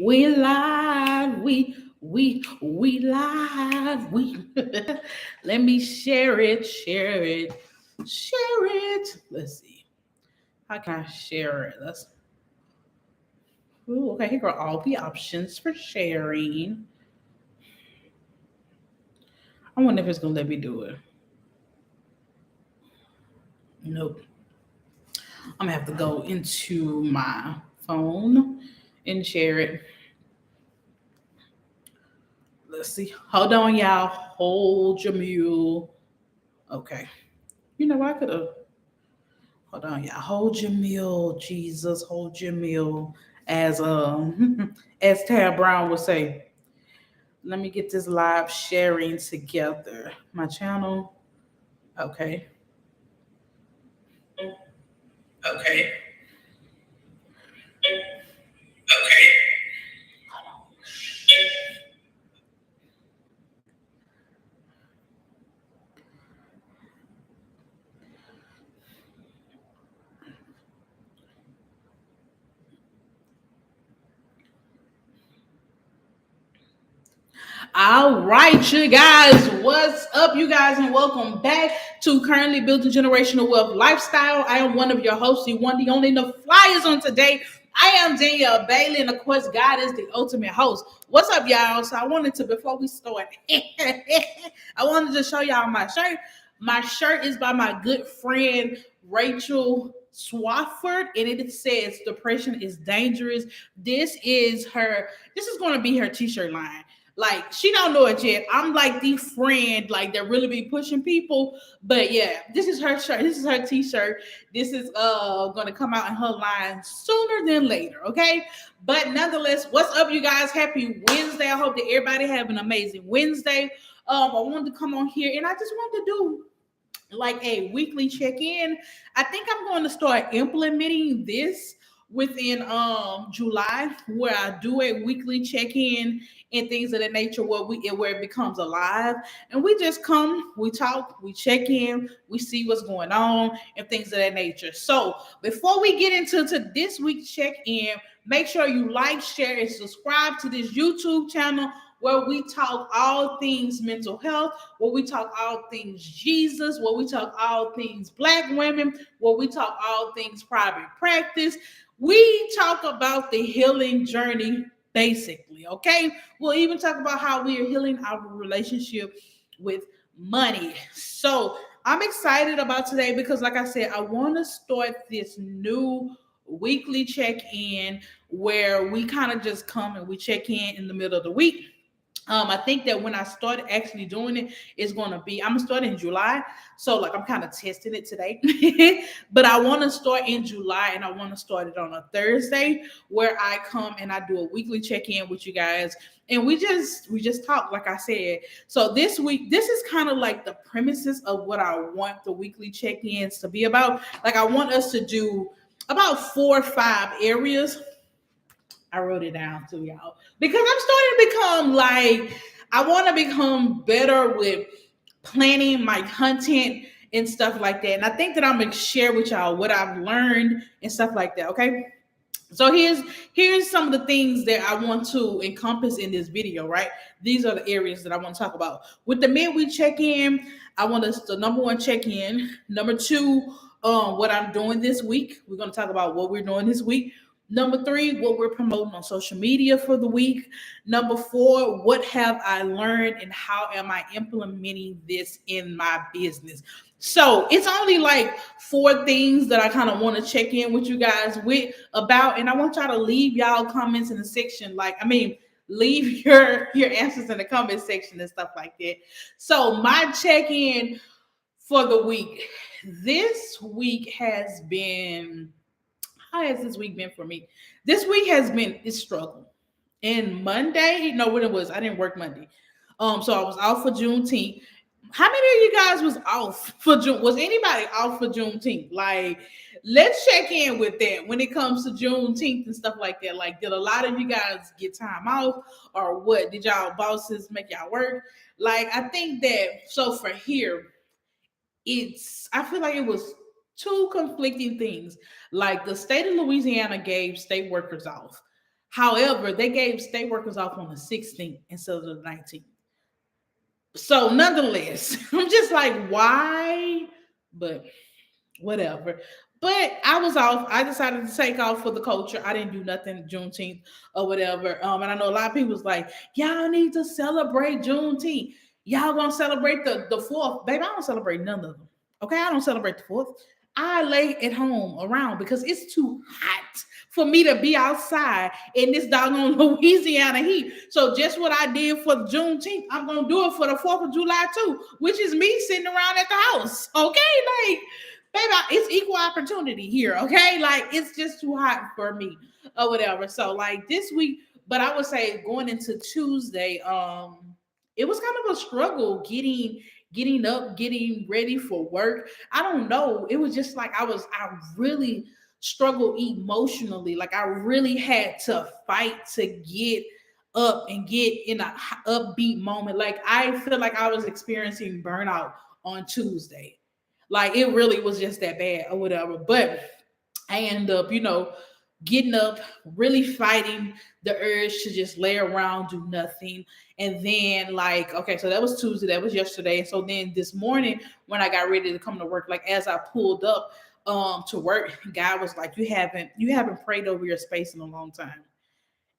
We live. We live. We let me share it. Share it. Share it. Let's see. How can I share it? Let's. Ooh, okay, here are all the options for sharing. I wonder if it's gonna let me do it. Nope. I'm gonna have to go into my phone and share it. Let's see. Hold on, y'all. Hold your mule. Okay. You know I could have. Hold on, y'all. Hold your mule, Jesus. Hold your mule. As as Tab Brown would say. Let me get this live sharing together. My channel. Okay. Okay. Okay. All right, you guys, what's up, you guys, and welcome back to Currently Building Generational Wealth Lifestyle. I am one of your hosts, the one, the only, the flyers on today. I am Danielle Bailey, and of course, God is the ultimate host. What's up, y'all? So I wanted to, before we start, I wanted to show y'all my shirt. My shirt is by my good friend Rachel Swafford, and it says "Depression is dangerous." This is her. This is going to be her t-shirt line. Like, she don't know it yet. I'm like the friend like that really be pushing people. But yeah, this is her shirt. This is her t-shirt. This is gonna come out in her line sooner than later. Okay. But nonetheless, what's up, you guys? Happy Wednesday. I hope that everybody have an amazing Wednesday. I wanted to come on here and I just wanted to do like a weekly check-in. I think I'm going to start implementing this within July, where I do a weekly check-in and things of that nature, where it becomes alive, and we just come, we talk, we check in, we see what's going on and things of that nature. So before we get into this week's check-in, make sure you like, share, and subscribe to this YouTube channel where we talk all things mental health, where we talk all things Jesus, where we talk all things Black women, where we talk all things private practice. We talk about the healing journey, basically, okay? We'll even talk about how we are healing our relationship with money. So I'm excited about today because, like I said, I want to start this new weekly check-in where we kind of just come and we check in the middle of the week. I think that when I start actually doing it, it's going to be, I'm going to start in July. So, like, I'm kind of testing it today. But I want to start in July, and I want to start it on a Thursday where I come and I do a weekly check-in with you guys. And we just talk, like I said. So this week, this is kind of like the premises of what I want the weekly check-ins to be about. Like, I want us to do about 4 or 5 areas. I wrote it down too, y'all, because I'm starting to become like, I want to become better with planning my content and stuff like that. And I think that I'm gonna share with y'all what I've learned and stuff like that. Okay. So here's some of the things that I want to encompass in this video, right? These are the areas that I want to talk about. With the midweek check-in, I want us to, number one, check in. Number two, what I'm doing this week. We're going to talk about what we're doing this week. Number three, what we're promoting on social media for the week. Number four, what have I learned and how am I implementing this in my business? So it's only like 4 things that I kind of want to check in with you guys with about, and I want y'all to leave y'all comments in the section. Like, I mean, leave your answers in the comment section and stuff like that. So my check in for the week. This week has been, how has this week been for me? This week has been a struggle. And Monday, no, what it was, I didn't work Monday. So I was out for Juneteenth. How many of you guys was off for June? Was anybody off for Juneteenth? Like, let's check in with that when it comes to Juneteenth and stuff like that. Like, did a lot of you guys get time off, or what? Did y'all bosses make y'all work? Like, I think that, so for here, I feel like it was two conflicting things. Like, the state of Louisiana gave state workers off. However, they gave state workers off on the 16th instead of the 19th. So nonetheless, I'm just like, why? But whatever. But I was off. I decided to take off for the culture. I didn't do nothing Juneteenth or whatever. And I know a lot of people was like, y'all need to celebrate Juneteenth. Y'all gonna celebrate the fourth. Baby, I don't celebrate none of them. Okay, I don't celebrate the fourth. I lay at home around because it's too hot for me to be outside in this doggone Louisiana heat. So just what I did for Juneteenth, I'm gonna do it for the 4th of July too, which is me sitting around at the house. Okay, like baby, it's equal opportunity here. Okay, like it's just too hot for me or whatever. So like this week, but I would say going into Tuesday, it was kind of a struggle getting up, getting ready for work. I don't know. It was just like I really struggled emotionally. Like I really had to fight to get up and get in a upbeat moment. Like I feel like I was experiencing burnout on Tuesday. Like it really was just that bad or whatever. But I end up, getting up, really fighting the urge to just lay around, do nothing. And then, like, okay, so that was Tuesday, that was yesterday. So then this morning, when I got ready to come to work, like as I pulled up to work, God was like, you haven't prayed over your space in a long time.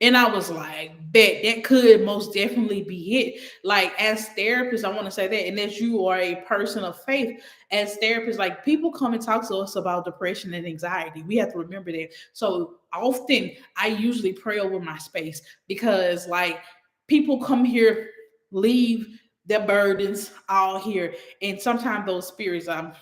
And I was like, bet that could most definitely be it. Like, as therapists, I want to say that. And as you are a person of faith, as therapists, like people come and talk to us about depression and anxiety. We have to remember that. So often I usually pray over my space because, like, people come here, leave their burdens all here. And sometimes those spirits, I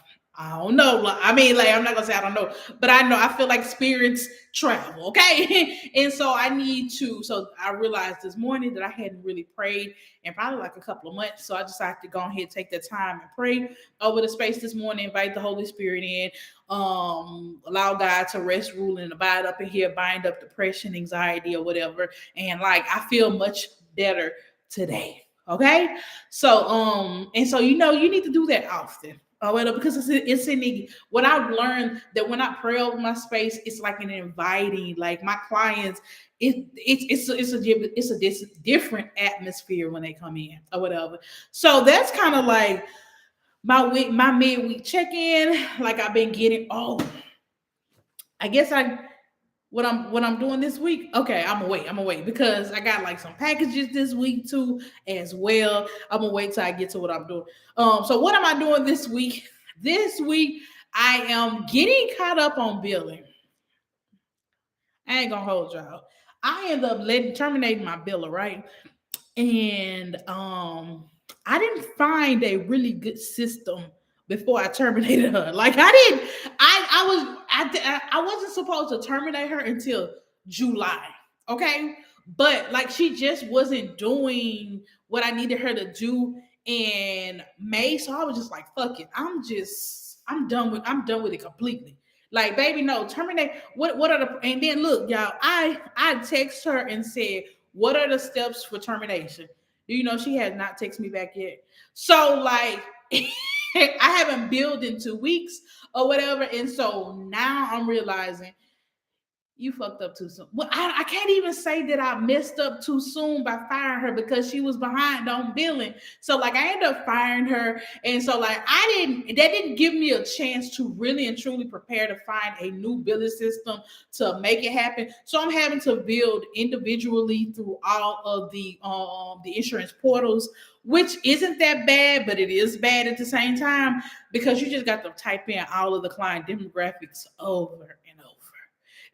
don't know. I mean, like, I'm not gonna say I don't know, but I know I feel like spirits travel, okay? And so I need to. So I realized this morning that I hadn't really prayed in probably like a couple of months. So I decided to go ahead, take the time and pray over the space this morning, invite the Holy Spirit in, allow God to rest, rule, and abide up in here, bind up depression, anxiety, or whatever. And like I feel much better today. Okay. So and so you need to do that often. Oh, well, because it's in what I've learned that when I pray over my space, it's like an inviting, like my clients, it's a different atmosphere when they come in or whatever. So that's kind of like my midweek check in. Like I've been getting. Oh, I guess what I'm doing this week. Okay, I'm gonna wait because I got like some packages this week too as well. I'm gonna wait till I get to what I'm doing. So what am I doing this week? This week I am getting caught up on billing. I ain't gonna hold y'all. I end up terminating my biller, right? And I didn't find a really good system before I terminated her. Like I didn't, I wasn't supposed to terminate her until July. Okay. But like she just wasn't doing what I needed her to do in May. So I was just like, fuck it. I'm done with it completely. Like, baby, no, terminate. What are the and then look, y'all, I text her and said, what are the steps for termination? She has not texted me back yet. So like I haven't billed in 2 weeks or whatever. And so now I'm realizing you fucked up too soon. Well, I can't even say that I messed up too soon by firing her because she was behind on billing. So like I ended up firing her. And so like that didn't give me a chance to really and truly prepare to find a new billing system to make it happen. So I'm having to build individually through all of the insurance portals, which isn't that bad, but it is bad at the same time because you just got to type in all of the client demographics over and over.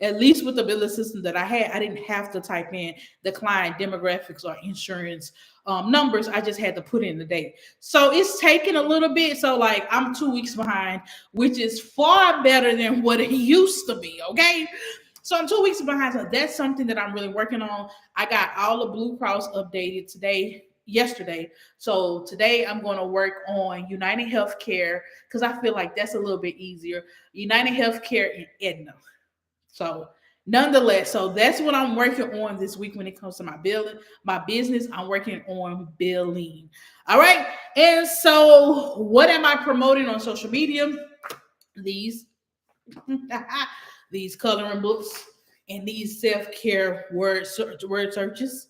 At least with the billing system that I had, I didn't have to type in the client demographics or insurance numbers. I just had to put in the date. So it's taking a little bit. So like I'm 2 weeks behind, which is far better than what it used to be. Okay. So I'm 2 weeks behind. So that's something that I'm really working on. I got all the Blue Cross updated yesterday. So today I'm going to work on United Healthcare because I feel like that's a little bit easier. United Healthcare and Aetna. So nonetheless, so that's what I'm working on this week when it comes to my billing, my business. I'm working on billing. All right. And so what am I promoting on social media? These these coloring books. and these self-care word searches.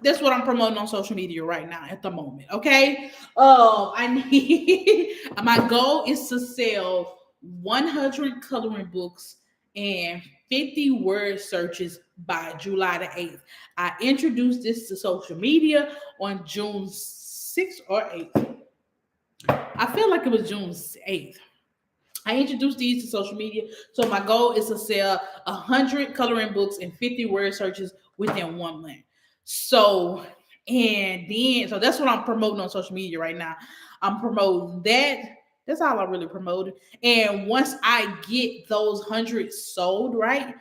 That's what I'm promoting on social media right now at the moment. Okay. I need my goal is to sell 100 coloring books and 50 word searches by July the 8th. I introduced this to social media on June 6th or 8th. I feel like it was June 8th. I introduced these to social media. So my goal is to sell 100 coloring books and 50 word searches within 1 month. So, and then, so that's what I'm promoting on social media right now. I'm promoting that. That's all I really promoted. And once I get those 100 sold, right?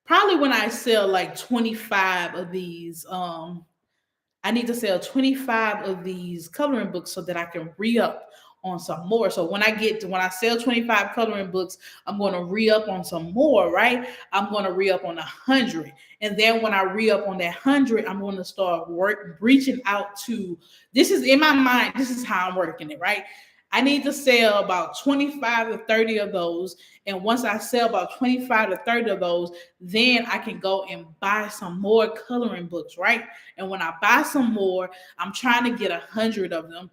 Probably when I sell like 25 of these, I need to sell 25 of these coloring books so that I can re-up on some more. So when I sell 25 coloring books, I'm going to re-up on some more, right? I'm going to re-up on 100. And then when I re-up on that 100, I'm going to start reaching out to, this is in my mind, this is how I'm working it, right? I need to sell about 25 to 30 of those. And once I sell about 25 to 30 of those, then I can go and buy some more coloring books, right? And when I buy some more, I'm trying to get 100 of them.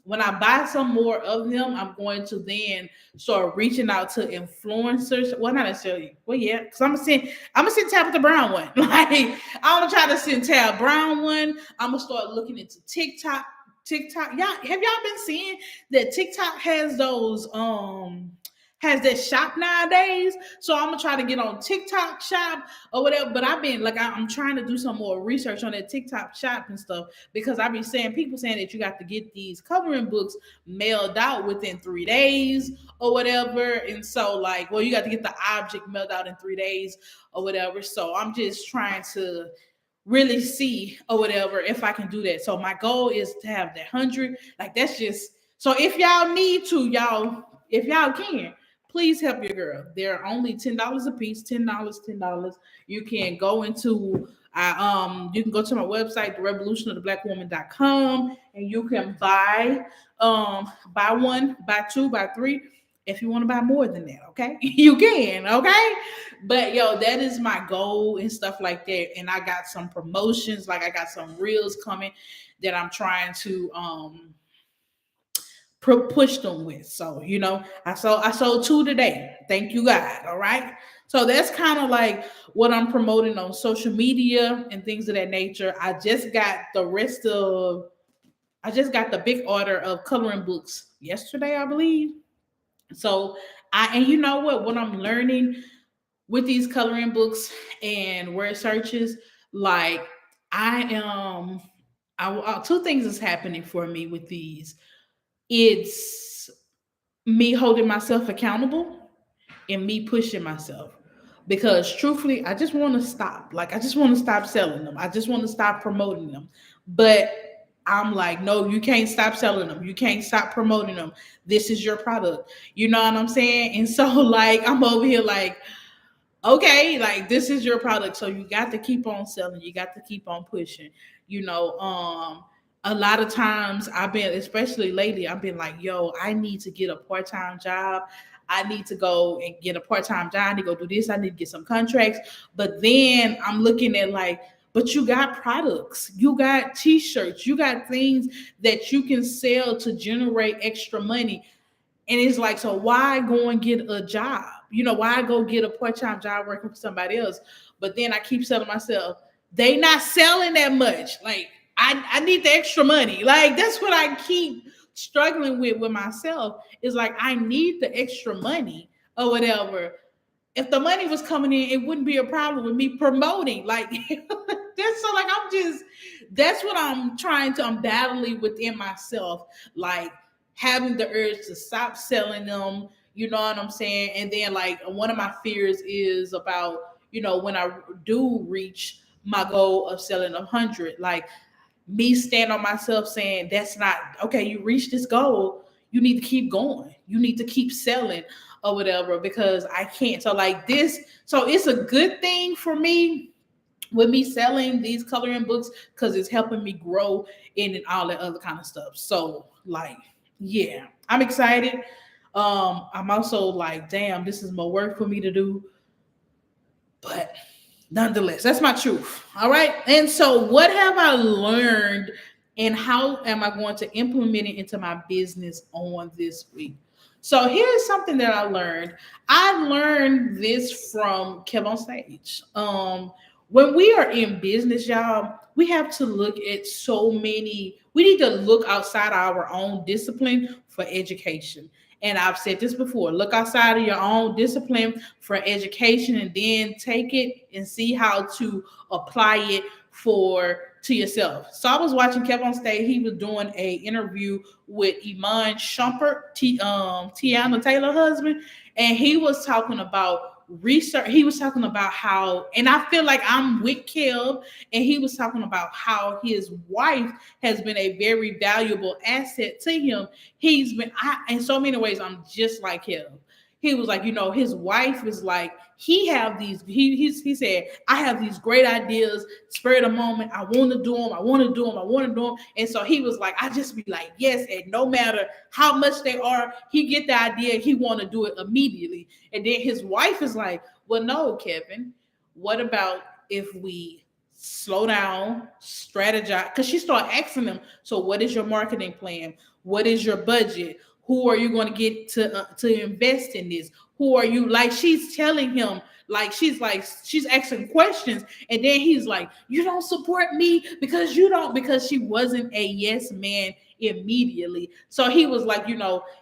When I buy some more of them, I'm going to then start reaching out to influencers. Well, not necessarily. Well, yeah, because I'm gonna send Tabitha Brown one. Like I'm gonna try to send Tab Brown one. I'm gonna start looking into TikTok. Y'all been seeing that TikTok has that shop nowadays? So I'm gonna try to get on TikTok shop or whatever. But I've been like I'm trying to do some more research on that TikTok shop and stuff because I've been seeing people saying that you got to get these coloring books mailed out within 3 days or whatever. And so like, well, you got to get the object mailed out in 3 days or whatever. So I'm just trying to really see or whatever if I can do that. So my goal is to have that 100. Like that's just so if y'all need to, if y'all can, please help your girl. They're only $10 a piece, $10, $10. You can go into you can go to my website, therevolutionoftheblackwoman.com, and you can buy one, buy two, buy three. If you want to buy more than that, okay, you can, okay. But yo, that is my goal and stuff like that. And I got some promotions, like I got some reels coming that I'm trying to push them with. So I sold two today. Thank you, God. All right. So that's kind of like what I'm promoting on social media and things of that nature. I just got the big order of coloring books yesterday, I believe. So and you know what I'm learning with these coloring books and word searches, like I am, two things is happening for me with these. It's me holding myself accountable and me pushing myself. Because truthfully, I just want to stop. Like, I just want to stop selling them. I just want to stop promoting them. But I'm like, no, you can't stop selling them. You can't stop promoting them. This is your product. You know what I'm saying? And so, like, I'm over here like, okay, like this is your product, so you got to keep on selling, you got to keep on pushing. A lot of times I've been, especially lately, I've been like, yo, I need to get a part-time job. I need to go and get a part-time job. I need to go do this. I need to get some contracts. But then I'm looking at like, but you got products, you got t-shirts, you got things that you can sell to generate extra money. And it's like, so why go and get a job? Why go get a part-time job working for somebody else? But then I keep telling myself, they not selling that much. Like, I need the extra money. Like, that's what I keep struggling with myself. Is like, I need the extra money or whatever. If the money was coming in, it wouldn't be a problem with me promoting. Like, that's so like, that's what I'm battling within myself. Like, having the urge to stop selling them, you know what I'm saying? And then like one of my fears is about, when I do reach my goal of selling 100, like me stand on myself saying that's not okay. You reach this goal, you need to keep going. You need to keep selling or whatever because I can't. So like this, so it's a good thing for me with me selling these coloring books because it's helping me grow in and all that other kind of stuff. So like, yeah, I'm excited. I'm also like, damn, this is more work for me to do. Nonetheless, that's my truth. All right. And so, what have I learned and how am I going to implement it into my business on this week? So, here's something that I learned. I learned this from Kev on Stage. When we are in business, y'all, we have to look at so many, we need to look outside our own discipline for education. And I've said this before, look outside of your own discipline for education and then take it and see how to apply it for to yourself. So I was watching Kev on Stage. He was doing a interview with Iman Shumpert, Tiana Taylor husband, and he was talking about research. He was talking about how, and I feel like I'm with Kev, and he was talking about how his wife has been a very valuable asset to him. He's been, in so many ways, I'm just like him. He was like, his wife is like, he have these, he said, I have these great ideas, spur of the moment. I want to do them. I want to do them. I want to do them. And so he was like, I just be like, yes. And no matter how much they are, he get the idea. He want to do it immediately. And then his wife is like, well, no, Kevin, what about if we slow down, strategize? Because she started asking him, so what is your marketing plan? What is your budget? Who are you going to get to invest in this? Who are you? Like, she's telling him, she's asking questions. And then he's like, you don't support me because she wasn't a yes man immediately. So he was like,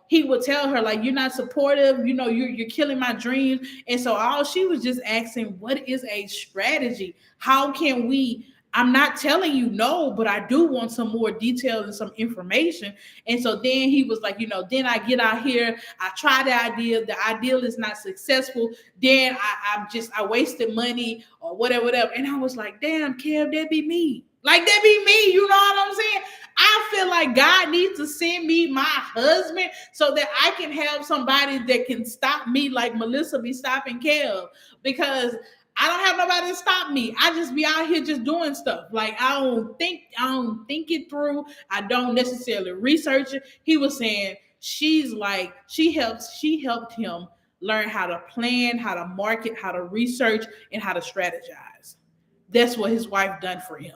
he would tell her, like, you're not supportive, you're killing my dreams. And so all she was just asking, what is a strategy? How can we, I'm not telling you no, but I do want some more detail and some information. And so then he was like, then I get out here, I try the idea is not successful. Then I wasted money or whatever. And I was like, damn, Kev, that be me. Like, that be me. You know what I'm saying? I feel like God needs to send me my husband so that I can have somebody that can stop me like Melissa be stopping Kev, because I don't have nobody to stop me. I just be out here just doing stuff. Like, I don't think it through. I don't necessarily research it. He was saying she helped him learn how to plan, how to market, how to research, and how to strategize. That's what his wife done for him.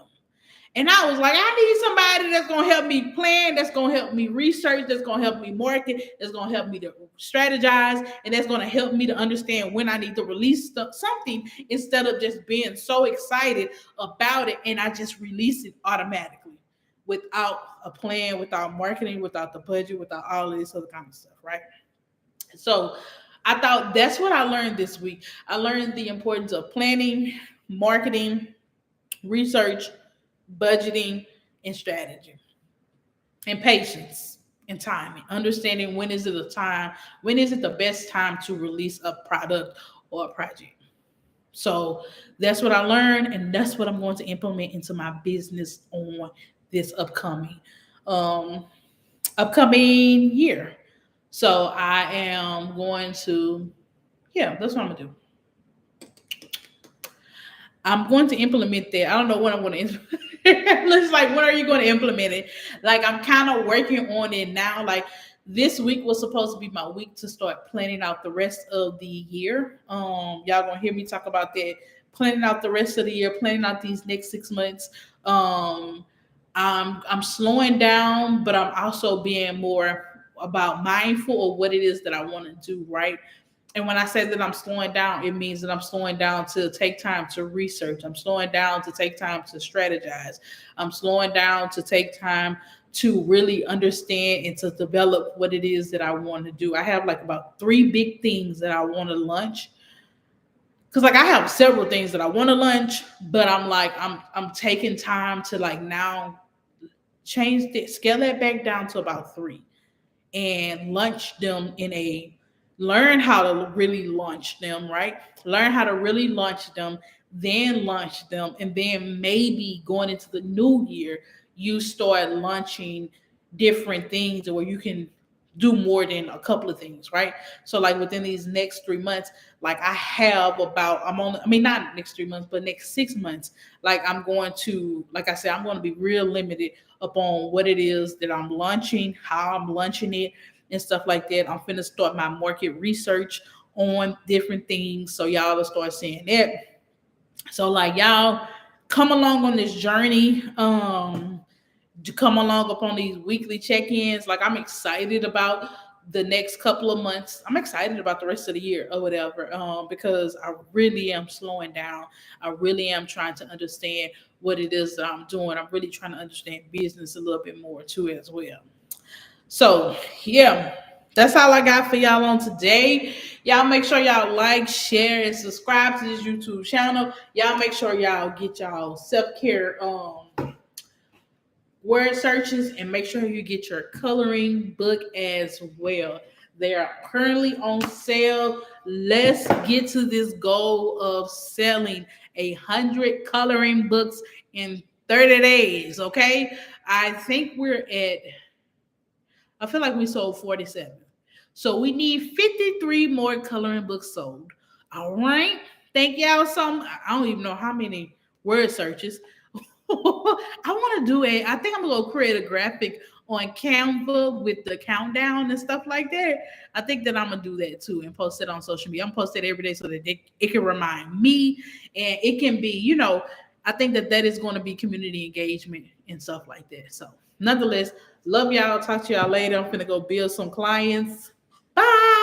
And I was like, I need somebody that's going to help me plan, that's going to help me research, that's going to help me market, that's going to help me to strategize, and that's going to help me to understand when I need to release something instead of just being so excited about it and I just release it automatically without a plan, without marketing, without the budget, without all of this other kind of stuff, right? So I thought that's what I learned this week. I learned the importance of planning, marketing, research, budgeting, and strategy, and patience and timing. Understanding when is it the best time to release a product or a project. So that's what I learned, and that's what I'm going to implement into my business on this upcoming year. So I am going to, that's what I'm gonna do. I'm going to implement that. I don't know when I'm going to implement it. It's like, when are you going to implement it? Like, I'm kind of working on it now. Like, this week was supposed to be my week to start planning out the rest of the year. Y'all gonna hear me talk about that. Planning out the rest of the year, planning out these next 6 months. I'm slowing down, but I'm also being more about mindful of what it is that I want to do, right? And when I say that I'm slowing down, it means that I'm slowing down to take time to research. I'm slowing down to take time to strategize. I'm slowing down to take time to really understand and to develop what it is that I want to do. I have like about 3 big things that I want to launch. Because like, I have several things that I want to launch, but I'm like, I'm taking time to like now scale that back down to about 3 and launch them learn how to really launch them, right? Learn how to really launch them, then launch them. And then maybe going into the new year, you start launching different things where you can do more than a couple of things, right? So like within these next 3 months, like I have not next 3 months, but next 6 months, like I'm going to, like I said, I'm going to be real limited upon what it is that I'm launching, how I'm launching it, and stuff like that. I'm finna start my market research on different things, so y'all will start seeing that. So like y'all come along on this journey. To come along upon these weekly check-ins. Like I'm excited about the next couple of months. I'm excited about the rest of the year or whatever. Because I really am slowing down. I really am trying to understand what it is that I'm doing. I'm really trying to understand business a little bit more too as well. So yeah, that's all I got for y'all on today. Y'all make sure y'all like, share, and subscribe to this YouTube channel. Y'all make sure y'all get y'all self-care word searches and make sure you get your coloring book as well. They are currently on sale. Let's get to this goal of selling 100 coloring books in 30 days. Okay. I feel like we sold 47. So we need 53 more coloring books sold. All right. Thank y'all so much. I don't even know how many word searches. I want to do I think I'm gonna go create a graphic on Canva with the countdown and stuff like that. I think that I'm gonna do that too and post it on social media. I'm gonna post it every day so that it can remind me and it can be, I think that that is going to be community engagement and stuff like that. So, nonetheless, love y'all. Talk to y'all later. I'm gonna go build some clients. Bye.